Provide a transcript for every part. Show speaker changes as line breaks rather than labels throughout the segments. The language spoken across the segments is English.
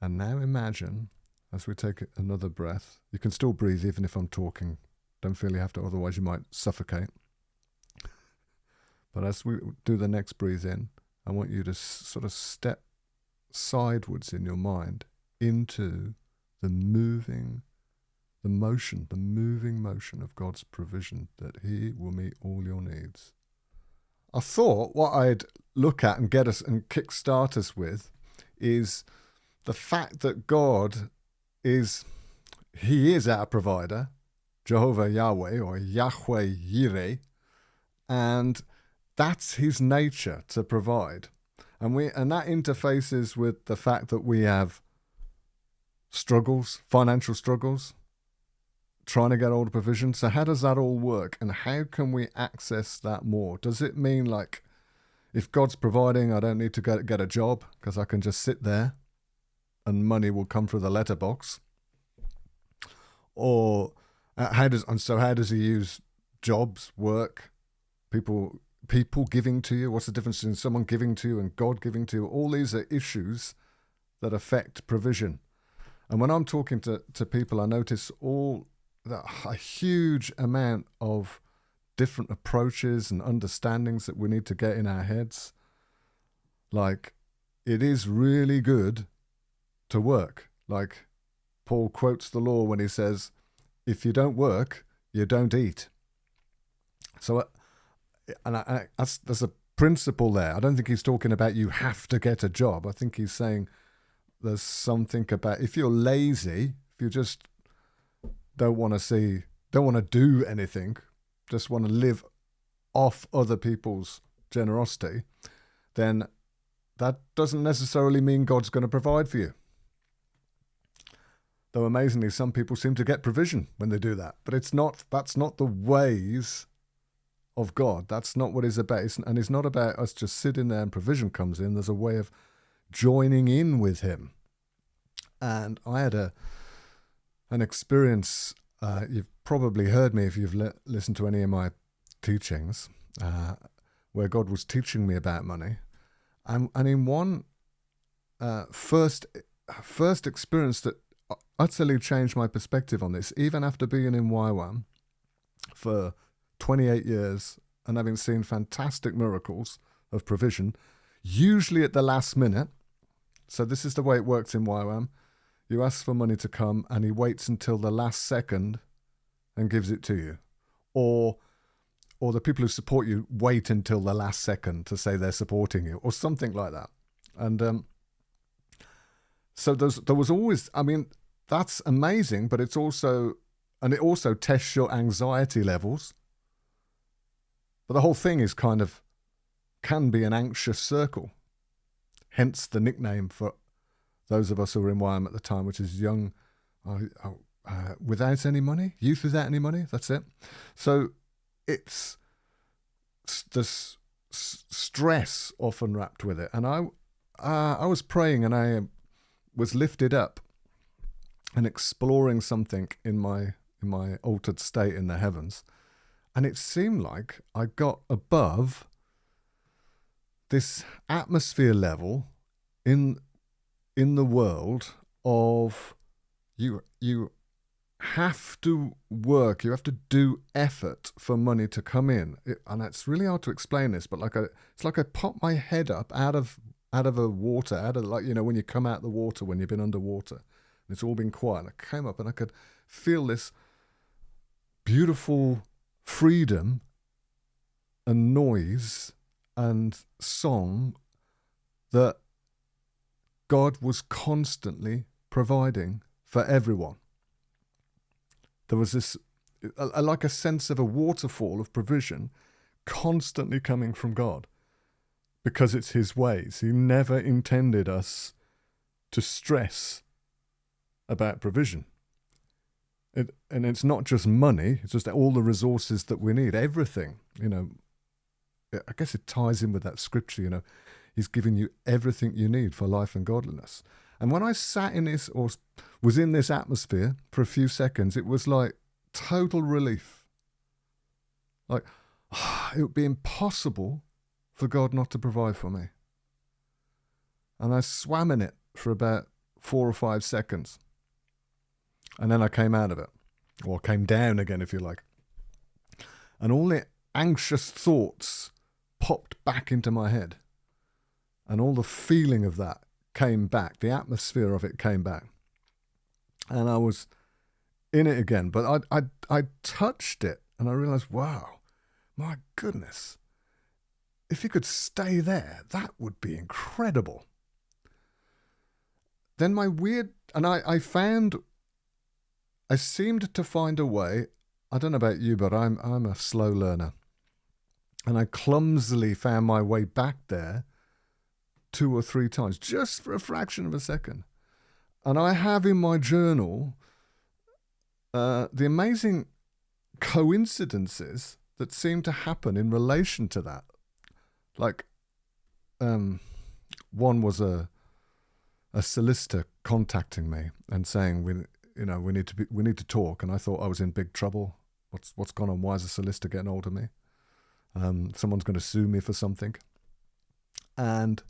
And now imagine, as we take another breath, you can still breathe even if I'm talking. Don't feel you have to, otherwise you might suffocate. But as we do the next breathe in, I want you to sort of step sidewards in your mind into the moving motion of God's provision, that he will meet all your needs. I thought what I'd look at and get us and kickstart us with is the fact that God he is our provider, Jehovah Yahweh or Yahweh Yireh, and that's his nature to provide. And that interfaces with the fact that we have struggles, financial struggles, trying to get all the provision. So how does that all work, and how can we access that more? Does it mean like if God's providing, I don't need to get a job because I can just sit there and money will come through the letterbox? Or how does he use jobs, work, people giving to you? What's the difference between someone giving to you and God giving to you? All these are issues that affect provision. And when I'm talking to people, I notice a huge amount of different approaches and understandings that we need to get in our heads. Like, it is really good to work. Like, Paul quotes the law when he says, if you don't work, you don't eat. So, there's a principle there. I don't think he's talking about you have to get a job. I think he's saying there's something about if you're lazy, if you just don't want to do anything, just want to live off other people's generosity, then that doesn't necessarily mean God's going to provide for you. Though amazingly, some people seem to get provision when they do that. But that's not the ways of God. That's not what it's about. And it's not about us just sitting there and provision comes in. There's a way of joining in with him. And I had an experience, you've probably heard me if you've listened to any of my teachings, where God was teaching me about money. And in one first experience that utterly changed my perspective on this, even after being in YWAM for 28 years and having seen fantastic miracles of provision, usually at the last minute. So this is the way it works in YWAM. You ask for money to come and he waits until the last second and gives it to you. Or the people who support you wait until the last second to say they're supporting you, or something like that. And so there was always, I mean, that's amazing, but it also tests your anxiety levels. But the whole thing is can be an anxious circle. Hence the nickname for those of us who were in YM at the time, which is young, without any money, youth without any money. That's it. So it's this stress often wrapped with it. And I was praying and I was lifted up and exploring something in my altered state in the heavens. And it seemed like I got above this atmosphere level in the world of you have to work, you have to do effort for money to come in. And it's really hard to explain this, but it's like I popped my head up out of a water, when you come out of the water when you've been underwater. It's all been quiet. And I came up and I could feel this beautiful freedom and noise and song that God was constantly providing for everyone. There was this, like a sense of a waterfall of provision constantly coming from God because it's his ways. He never intended us to stress about provision. And it's not just money, it's just all the resources that we need, everything. I guess it ties in with that scripture, he's giving you everything you need for life and godliness. And when I sat in this, or was in this atmosphere for a few seconds, it was like total relief. Like, it would be impossible for God not to provide for me. And I swam in it for about 4 or 5 seconds. And then I came out of it, or came down again, if you like. And all the anxious thoughts popped back into my head. And all the feeling of that came back. The atmosphere of it came back. And I was in it again. But I touched it and I realized, wow, my goodness. If you could stay there, that would be incredible. Then I seemed to find a way. I don't know about you, but I'm a slow learner. And I clumsily found my way back there 2 or 3 times, just for a fraction of a second. And I have in my journal the amazing coincidences that seem to happen in relation to that. Like, one was a solicitor contacting me and saying, we need to talk. And I thought I was in big trouble. What's gone on? Why is a solicitor getting hold of me? Someone's going to sue me for something. And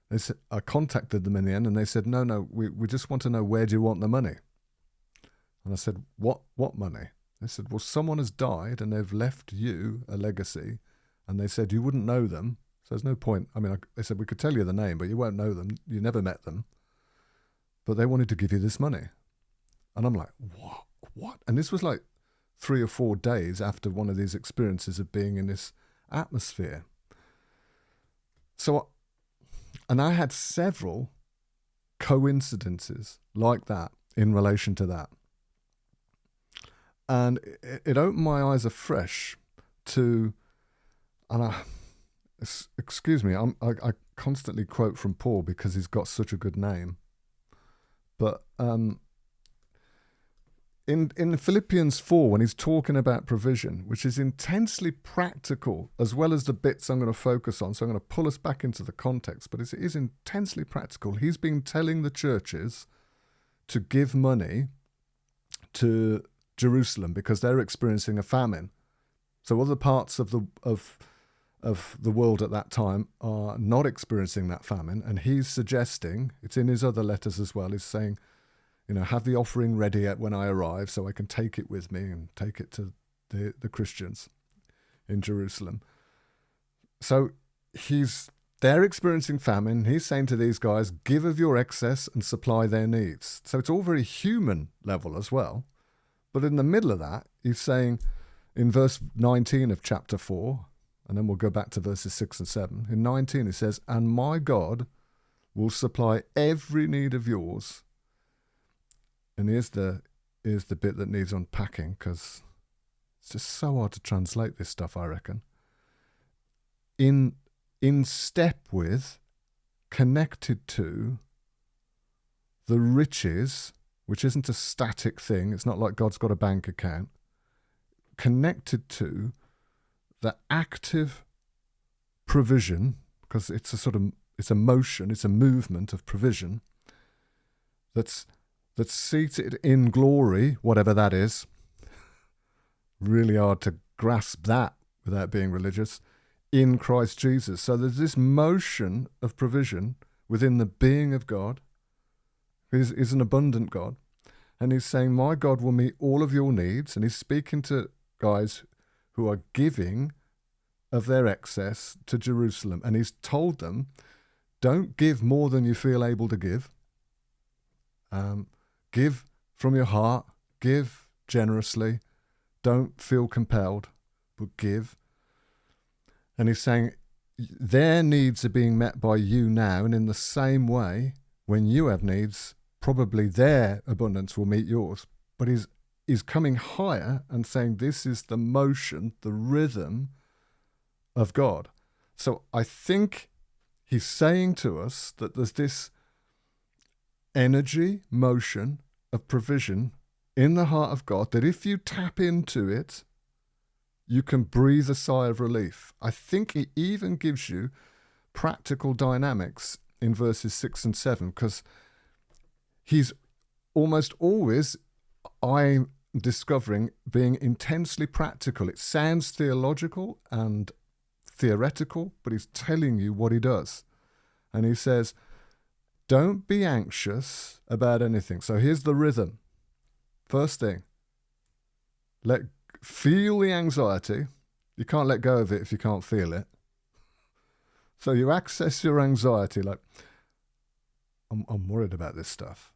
they said, I contacted them in the end, and they said, no, we just want to know, where do you want the money? And I said, what money? They said, well, someone has died and they've left you a legacy, and they said you wouldn't know them, so there's no point. I mean, they said we could tell you the name, but you won't know them. You never met them. But they wanted to give you this money. And I'm like, what? And this was like 3 or 4 days after one of these experiences of being in this atmosphere. So, and I had several coincidences like that in relation to that. And it opened my eyes afresh to, and excuse me, I constantly quote from Paul because he's got such a good name. But in Philippians 4, when he's talking about provision, which is intensely practical, as well as the bits I'm going to focus on, so I'm going to pull us back into the context, but it is intensely practical. He's been telling the churches to give money to Jerusalem because they're experiencing a famine. So other parts of the world at that time are not experiencing that famine, and he's suggesting, it's in his other letters as well, he's saying, have the offering ready when I arrive so I can take it with me and take it to the Christians in Jerusalem. So they're experiencing famine. He's saying to these guys, give of your excess and supply their needs. So it's all very human level as well. But in the middle of that, he's saying in verse 19 of chapter 4, and then we'll go back to verses 6 and 7. In 19, he says, and my God will supply every need of yours. And here's the bit that needs unpacking, because it's just so hard to translate this stuff, I reckon. In step with, connected to, the riches, which isn't a static thing, it's not like God's got a bank account, connected to the active provision, because it's a motion, it's a movement of provision that's seated in glory, whatever that is. Really hard to grasp that without being religious, in Christ Jesus. So there's this motion of provision within the being of God. He's an abundant God. And he's saying, my God will meet all of your needs. And he's speaking to guys who are giving of their excess to Jerusalem. And he's told them, don't give more than you feel able to give. Give from your heart, give generously, don't feel compelled, but give. And he's saying their needs are being met by you now, and in the same way, when you have needs, probably their abundance will meet yours. But he's coming higher and saying this is the motion, the rhythm of God. So I think he's saying to us that there's this energy, motion of provision in the heart of God, that if you tap into it, you can breathe a sigh of relief. I think he even gives you practical dynamics in verses 6 and 7, because he's almost always, I'm discovering, being intensely practical. It sounds theological and theoretical, but he's telling you what he does. And he says, don't be anxious about anything. So here's the rhythm. First thing, feel the anxiety. You can't let go of it if you can't feel it. So you access your anxiety like, I'm worried about this stuff.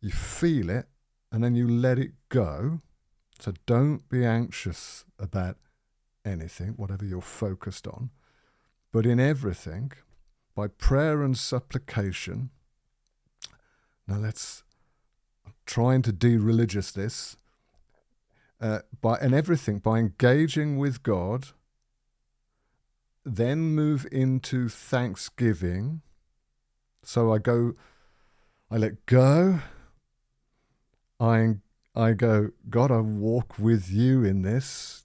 You feel it, and then you let it go. So don't be anxious about anything, whatever you're focused on. But in everything, by prayer and supplication, now I'm trying to de-religious this, by engaging with God, then move into thanksgiving. So I let go. I go, God, I walk with you in this.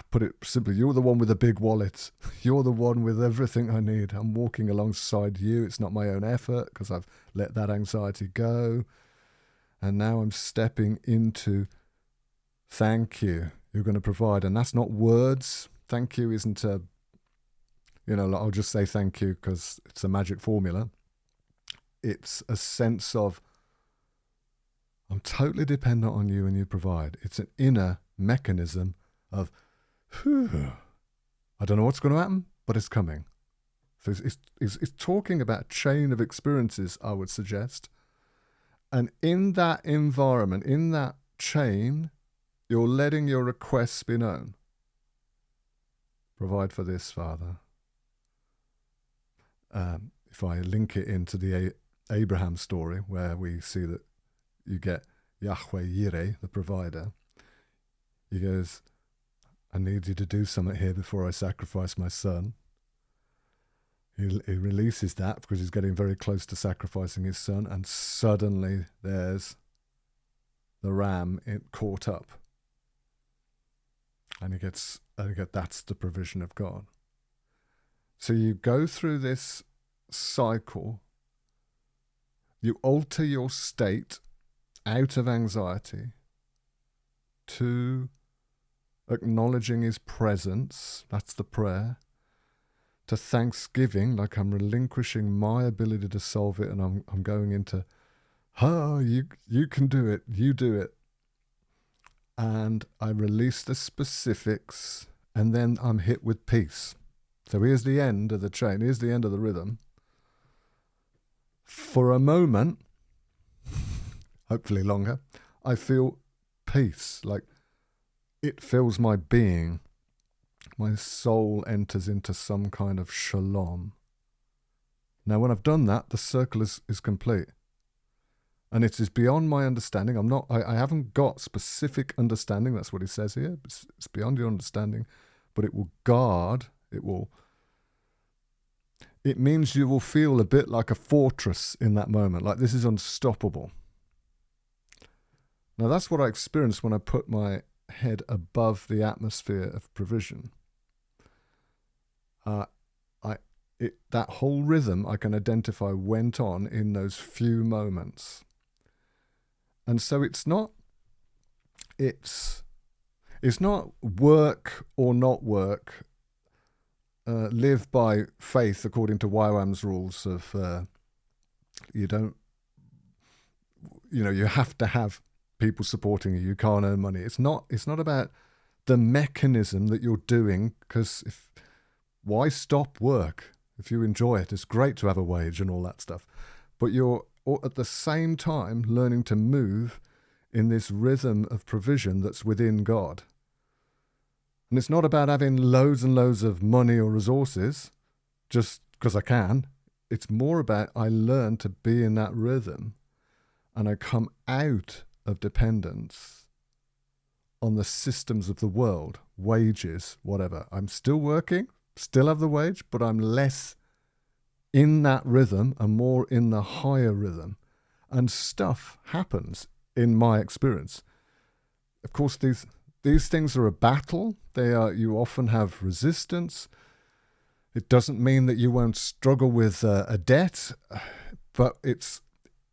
Put it simply, you're the one with the big wallet. You're the one with everything I need. I'm walking alongside you. It's not my own effort because I've let that anxiety go. And now I'm stepping into thank you. You're going to provide. And that's not words. Thank you isn't I'll just say thank you because it's a magic formula. It's a sense of, I'm totally dependent on you and you provide. It's an inner mechanism of, I don't know what's going to happen, but it's coming. So it's talking about a chain of experiences, I would suggest. And in that environment, in that chain, you're letting your requests be known. Provide for this, Father. If I link it into the Abraham story, where we see that you get Yahweh Yireh, the provider, he goes, I need you to do something here before I sacrifice my son. He releases that because he's getting very close to sacrificing his son, and suddenly there's the ram caught up. And that's the provision of God. So you go through this cycle, you alter your state out of anxiety to acknowledging his presence, that's the prayer, to thanksgiving, like I'm relinquishing my ability to solve it and I'm going into, you can do it, you do it. And I release the specifics, and then I'm hit with peace. So here's the end of the chain, here's the end of the rhythm. For a moment, hopefully longer, I feel peace, like it fills my being. My soul enters into some kind of shalom. Now, when I've done that, the circle is complete. And it is beyond my understanding. I haven't got specific understanding. That's what he says here. It's beyond your understanding. But it will guard. It means you will feel a bit like a fortress in that moment. Like this is unstoppable. Now, that's what I experienced when I put my head above the atmosphere of provision. That whole rhythm I can identify went on in those few moments. And so it's not work or not work. Live by faith according to YWAM's rules of you have to have people supporting you. You can't earn money. It's not about the mechanism that you're doing, because why stop work if you enjoy it? It's great to have a wage and all that stuff. But you're at the same time learning to move in this rhythm of provision that's within God. And it's not about having loads and loads of money or resources just because I can. It's more about I learn to be in that rhythm and I come out of dependence on the systems of the world, wages, whatever. I'm still working, still have the wage, but I'm less in that rhythm and more in the higher rhythm. And stuff happens in my experience. Of course, these things are a battle. You often have resistance. It doesn't mean that you won't struggle with a debt, but it's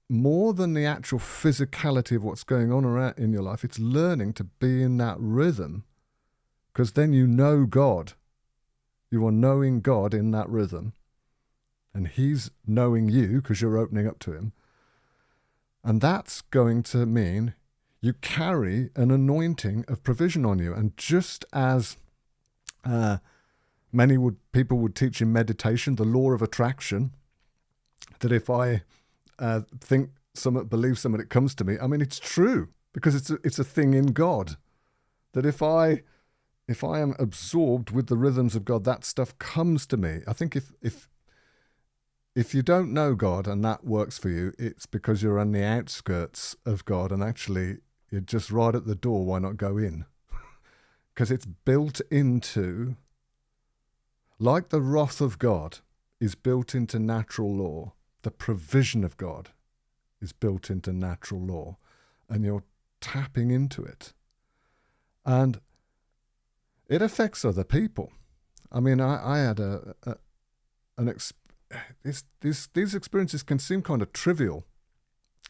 more than the actual physicality of what's going on around in your life. It's learning to be in that rhythm, because then you know God. You are knowing God in that rhythm, and he's knowing you because you're opening up to him. And that's going to mean you carry an anointing of provision on you. And just as people would teach in meditation, the law of attraction, that if I believe something, it comes to me. I mean, it's true, because it's a thing in God, that if I am absorbed with the rhythms of God, that stuff comes to me. I think if you don't know God and that works for you, it's because you're on the outskirts of God, and actually you're just right at the door. Why not go in? Because it's built into, like the wrath of God is built into natural law, the provision of God is built into natural law, and you're tapping into it. And it affects other people. I mean, I had these experiences can seem kind of trivial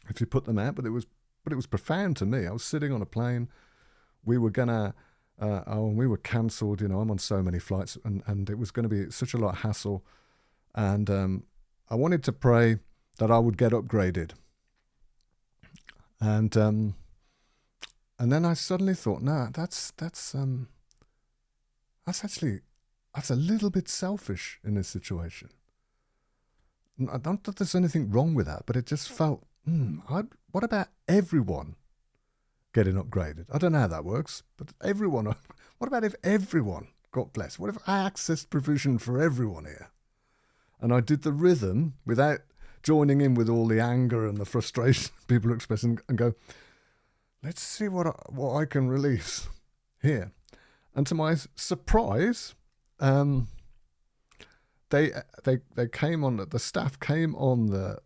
if you put them out, but it was profound to me. I was sitting on a plane. We were we were cancelled. You know, I'm on so many flights, and it was going to be such a lot of hassle. And I wanted to pray that I would get upgraded. And then I suddenly thought, no, that's a little bit selfish in this situation. Not that there's anything wrong with that, but it just felt, what about everyone getting upgraded? I don't know how that works, but everyone, what about if everyone got blessed? What if I accessed provision for everyone here? And I did the rhythm without joining in with all the anger and the frustration people are expressing, and go, let's see what I can release here. And to my surprise, they came on, the staff came on the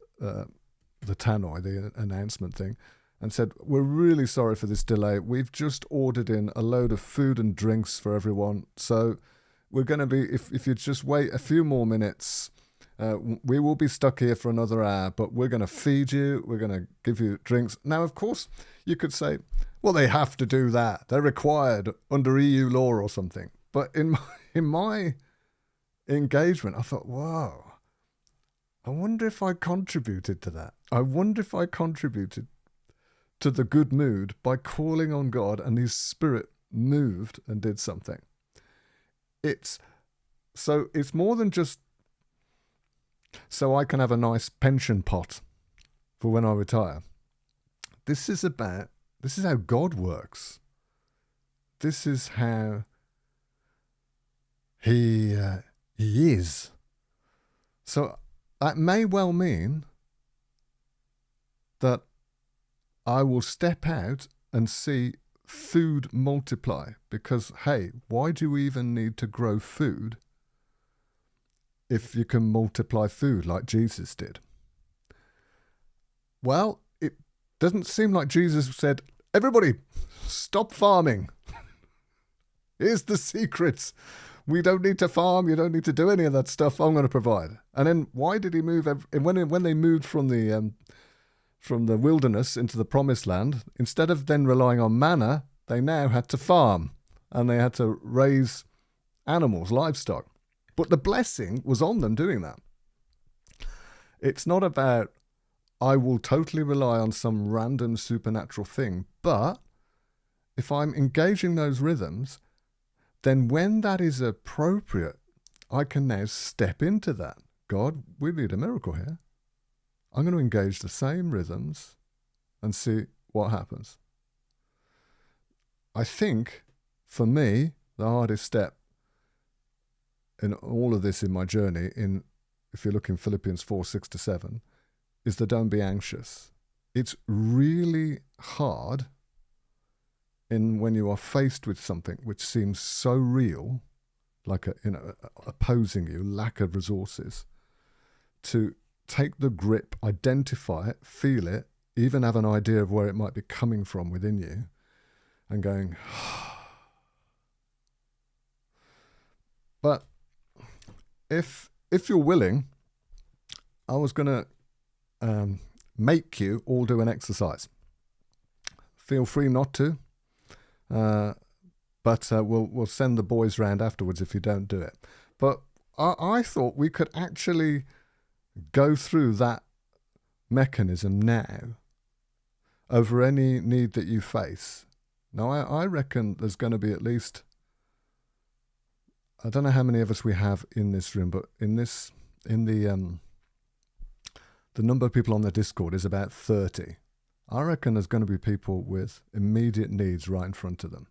tannoy, the announcement thing, and said, we're really sorry for this delay. We've just ordered in a load of food and drinks for everyone. So we're going to be, if you just wait a few more minutes, we will be stuck here for another hour, but we're going to feed you. We're going to give you drinks. Now, of course, you could say, well, they have to do that. They're required under EU law or something. But in my engagement, I thought, wow, I wonder if I contributed to that. I wonder if I contributed to the good mood by calling on God, and his Spirit moved and did something. It's more than just so I can have a nice pension pot for when I retire. This is how God works. This is how he is. So that may well mean that I will step out and see food multiply, because, hey, why do we even need to grow food if you can multiply food like Jesus did? Well, it doesn't seem like Jesus said, everybody, stop farming. Here's the secrets. We don't need to farm. You don't need to do any of that stuff. I'm going to provide. And then why did he move? When they moved from the wilderness into the promised land, instead of then relying on manna, they now had to farm, and they had to raise animals, livestock. But the blessing was on them doing that. It's not about, I will totally rely on some random supernatural thing, but if I'm engaging those rhythms, then when that is appropriate, I can now step into that. God, we need a miracle here. I'm going to engage the same rhythms and see what happens. I think, for me, the hardest step in all of this in my journey, if you look in Philippians 4:6-7, is the don't be anxious. It's really hard when you are faced with something which seems so real, like opposing you, lack of resources, to take the grip, identify it, feel it, even have an idea of where it might be coming from within you, and going, but if you're willing, I was going to make you all do an exercise. Feel free not to, but we'll send the boys round afterwards if you don't do it. But I thought we could actually go through that mechanism now over any need that you face. Now, I reckon there's going to be at least, I don't know how many of us we have in this room, but in the number of people on the Discord is about 30. I reckon there's going to be people with immediate needs right in front of them.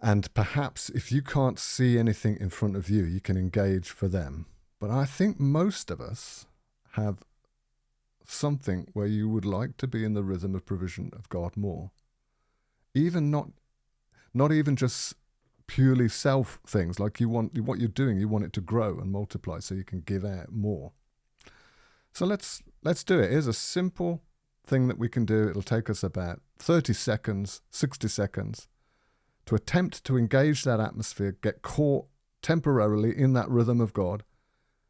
And perhaps if you can't see anything in front of you, you can engage for them. But I think most of us have something where you would like to be in the rhythm of provision of God more. Even not even just purely self things, like what you're doing, you want it to grow and multiply so you can give out more. So let's do it. Here's a simple thing that we can do. It'll take us about 30 seconds, 60 seconds to attempt to engage that atmosphere, get caught temporarily in that rhythm of God.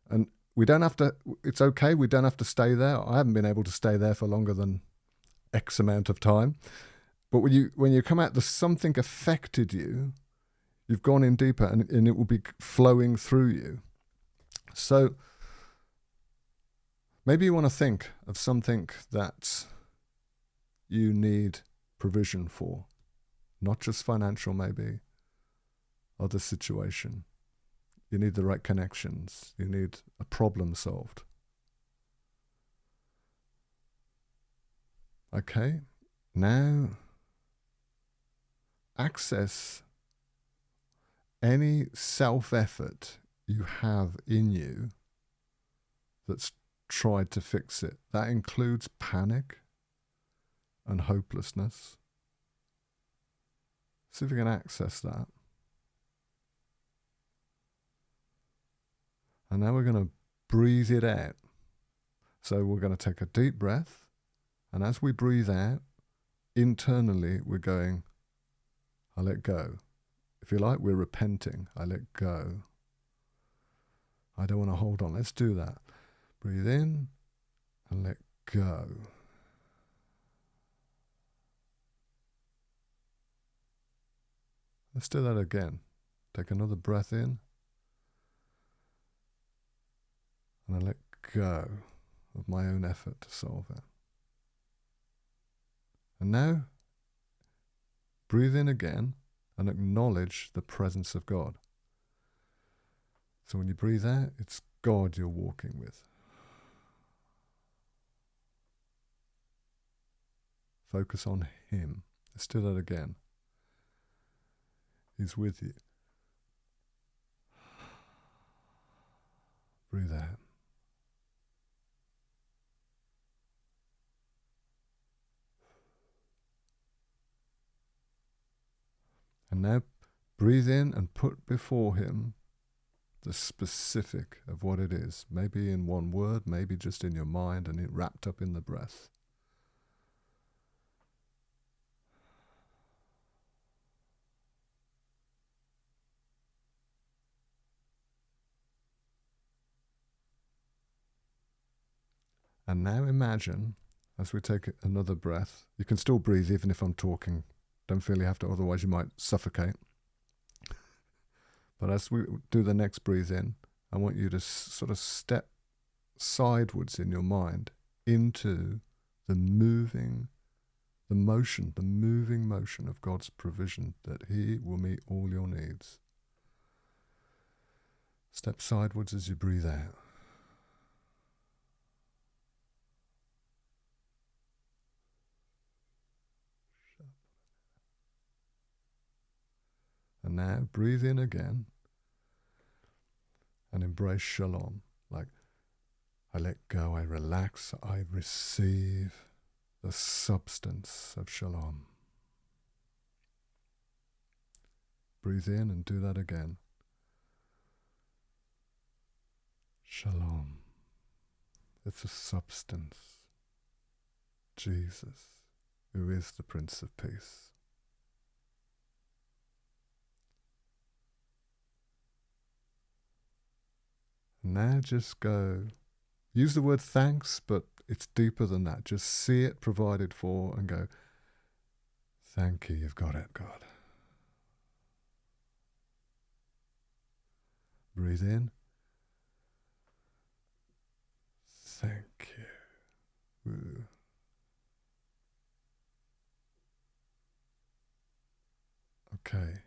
And we don't have to, it's okay, we don't have to stay there. I haven't been able to stay there for longer than X amount of time. But when you come out, there's something affected you, you've gone in deeper, and it will be flowing through you. So maybe you want to think of something that you need provision for. Not just financial, maybe, other situation. You need the right connections. You need a problem solved. Okay, now access any self-effort you have in you that's tried to fix it. That includes panic and hopelessness. See if you can access that. And now we're going to breathe it out. So we're going to take a deep breath. And as we breathe out, internally we're going, I let go. If you like, we're repenting. I let go. I don't want to hold on. Let's do that. Breathe in and let go. Let's do that again. Take another breath in. And I let go of my own effort to solve it. And now, breathe in again and acknowledge the presence of God. So when you breathe out, it's God you're walking with. Focus on Him. Let's do that again. He's with you. Breathe out. And now breathe in and put before Him the specific of what it is. Maybe in one word, maybe just in your mind and it wrapped up in the breath. And now imagine, as we take another breath, you can still breathe even if I'm talking. Don't feel you have to, otherwise you might suffocate. But as we do the next breathe in, I want you to sort of step sidewards in your mind into the moving motion of God's provision, that He will meet all your needs. Step sidewards as you breathe out. And now breathe in again and embrace shalom. Like, I let go, I relax, I receive the substance of shalom. Breathe in and do that again. Shalom. It's a substance. Jesus, who is the Prince of Peace. Now just go, use the word thanks, but it's deeper than that. Just see it provided for and go, thank you, you've got it, God. Breathe in. Thank you. Ooh. Okay.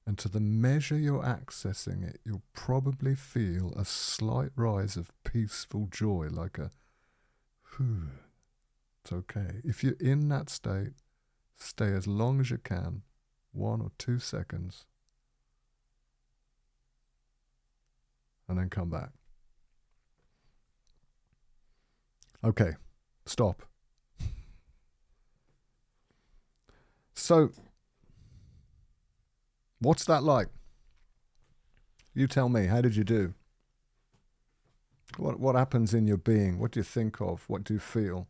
And to the measure you're accessing it, you'll probably feel a slight rise of peaceful joy, like a whew. It's okay. If you're in that state, stay as long as you can, 1 or 2 seconds, and then come back. Okay, stop. So, what's that like? You tell me, how did you do? What happens in your being? What do you think of? What do you feel?